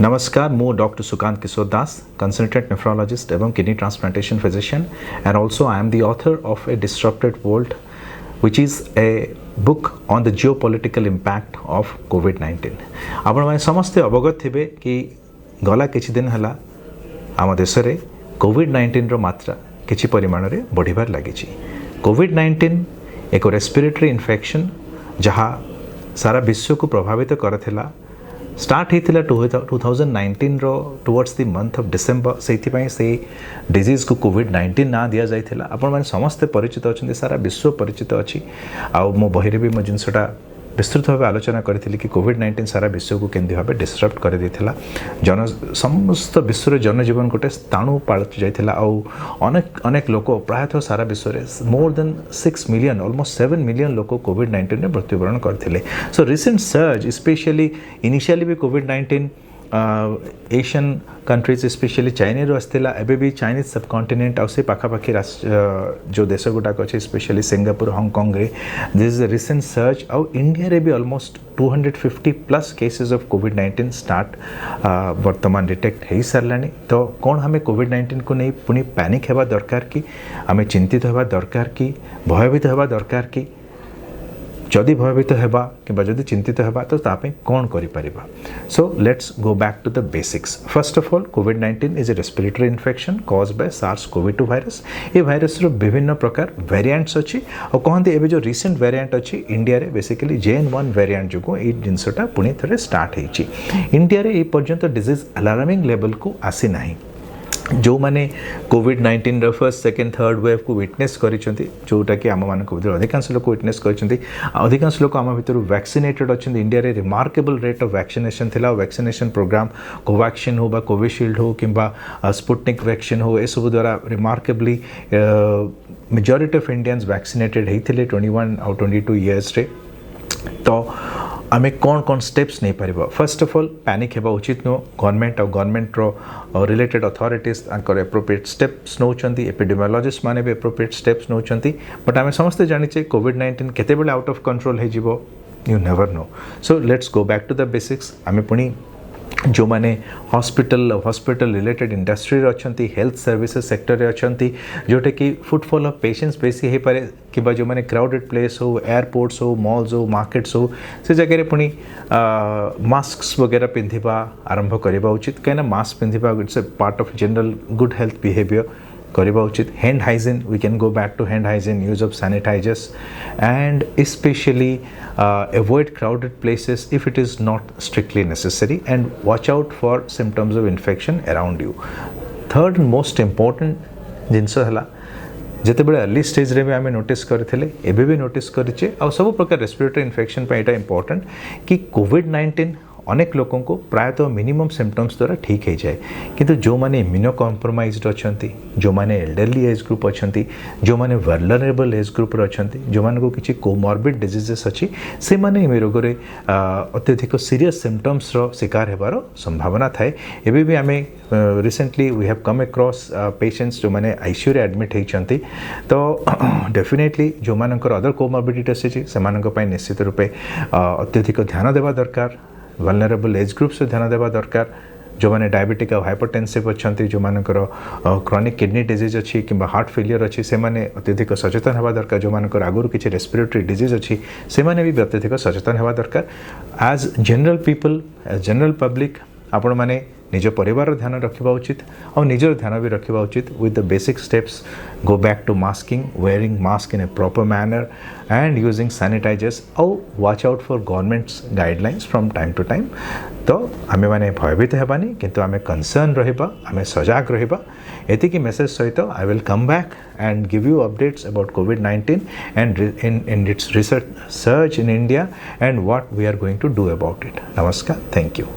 नमस्कार मु डॉक्टर सुकांत किशोर दास consultant nephrologist एवं kidney transplantation physician and also I am the author of a disrupted world which is a book on the geopolitical impact of COVID-19 आपण माने समस्त अवगत थिबे कि गला किछि दिन हला आम देश रे COVID-19 रो मात्रा किछि परिमाण रे बढ़िबार लागिछि। COVID-19 एक रेस्पिरेटरी इन्फेक्शन जहाँ सारा विश्व को प्रभावित करथिला स्टार्ट होता 2019 रो towards the month of December से डिजीज को कोविड-19 ना दिया जाइथिला। आपण माने समस्त परिचित अछंती सारा विश्व परिचित अछि आ मो बहिरे भी मो जिनसटा विस्तृत भाव आलोचना करी कि कोविड-19 सारा विश्व को केंद्र भाव डिस्टर्ब कर देथिला। जन समस्त विश्व जनजीवन गोटे स्थाणु पालट जाइथिला आ अनेक अनेक लोक प्रायतः सारा विश्व रे more than 6 million almost 7 million लोक कोविड-19 ने मृत्युवरण करथिले। So recent surge specially initially भी कोविड-19 एशियन कंट्रीज स्पेशली चाइना रो आस्थिला एबे भी चाइनीज सब कॉन्टिनेंट आ से पाखापाखी जो देश गुटाक अच्छे स्पेशली सिंगापुर हांगकांग रे this is a recent search आउ इंडिया रे भी almost 250 plus cases of covid start वर्तमान डिटेक्ट हो सारानी। तो कौन हमें कोविड-19 को नहीं पुणी पैनिक हेबा दरकार कि आम चिंतित हेबा दरकार कि भयभीत हेबा दरकार कि जदि भयभीत हेबा कि जदि चिंतित हेबा तो तापे कौन करि परिबा। So let's go back to the basics. First of all कोविड-19 is a respiratory infection caused by SARS-CoV-2 virus. ये वायरस रो विभिन्न प्रकार वेरिएंट्स अछि और कहंती एबे जो रिसेंट वेरिएंट अछि इंडिया रे बेसिकली JN1 वेरिएंट जो ए जिनसटा पुणी थरे स्टार्ट हेछि। इंडिया रे ए पर्यंत डिजीज अलार्मिंग लेवल को आसी नाही। जो माने कोविड-19 फर्स्ट सेकेंड थर्ड वेव को विटनेस करिसेंती जोटा कि आम मान अधिकांश लोक विटनेस करिसेंती। अधिकांश लोक आम भितर वैक्सीनेटेड अच्छे। इंडिया रे रिमार्केबल रेट ऑफ वैक्सीनेशन थिला। वैक्सीनेशन प्रोग्राम कोवैक्सीन हो बा कोविशील्ड हो किंबा स्पुटनिक वैक्सीन हो ए सब द्वारा remarkably majority of Indians vaccinated होते 21 और 22 इयर्स रे। तो आमे कौन कौन स्टेप्स नहीं पारिबा। फर्स्ट ऑफ ऑल पैनिक हेबा उचित नो। गवर्नमेंट और गवर्नमेंट रो रिलेटेड अथॉरिटीज आंकर एप्रोप्रिएट स्टेप्स नौचंती। एपिडेमियोलॉजिस्ट माने भी एप्रोप्रिएट स्टेप्स नौचंती। बट आमे समस्त जानिचे कोविड-19 केते बेले आउट ऑफ कंट्रोल हे जिवो you never know. So let's go back to the basics. आमे पुणी जो माने हॉस्पिटल रिलेटेड इंडस्ट्री रे अछंती हेल्थ सर्विसेज सेक्टर रे अछंती जोटे कि फुटफॉल ऑफ पेशेंट्स बेसी हे पारे कि जो माने क्राउडेड प्लेस हो एयरपोर्ट्स हो मॉल्स हो मार्केट्स हो से जगह रे पुणी मास्क वगैरह पिंधिबा आरंभ करिबा उचित। कहिना मास्क पिंधिबा it's a part of general good health behaviour करिबा उचित। Hand hygiene we can go back to hand hygiene use of sanitizers and specially avoid crowded places if it is not strictly necessary and watch out for symptoms of infection around you. Third and most important जिनस है जिते बड़े early stage रे भी आम notice करथिले एबे भी notice करिचे आ सब प्रकार रेस्पिरेटरी इन्फेक्शन पे एटा इंपॉर्टेंट कि कोविड-19 अनेक लोगों को प्रायतः मिनिमम सिम्पटम्स द्वारा ठीक हो जाए किंतु जो माने इम्यूनो कॉम्प्रोमाइज्ड अच्छी जो माने एल्डरली एज ग्रुप अच्छी जो माने वल्नरेबल एज ग्रुप अच्छी जो माने को किसी कोमॉर्बिड डिजीजेस अच्छी से माने ए रोग रे अत्यधिक सीरियस सिम्पटम्स रो शिकार हेबार संभावना थाए। एबे भी आमे recently we have come across patients जो माने आईसीयू रे एडमिट होइछंती। तो डेफिनेटली जो मानकर अदर कोमॉर्बिडिटी अछि से मानक पय निश्चित रूपे अत्यधिक ध्यान देवा दरकार। वल्नरेबल एज ग्रुप से ध्यान देवा दरकार। जो माने डायबिटिक और हाइपरटेंसिव अच्छी जो मानकर क्रॉनिक किडनी डिजीज अच्छी कि हार्ट फेलियर अच्छी से माने अत्यधिक सचेतन होगा दरकार। जो मानकर आगुरी किसी रेस्पिरेटरी डिजीज अच्छी से माने भी अत्यधिक सचेतन होगा दरकार। As general people as general public आपण माने निज परिवार ध्यान रखा उचित और निजर ध्यान भी रखा उचित with the basic steps. Go back to masking wearing mask in a proper manner and using sanitizers और watch out for government's guidelines from time to time. तो आमे माने भयभीत हेबानी किंतु आमे कंसर्न रहिबा आमे सजाग रहिबा एतिकी मेसेज सहित I will come back and give you updates about COVID-19 and in its research surge in India and what we are going to do about it. Namaskar. Thank you.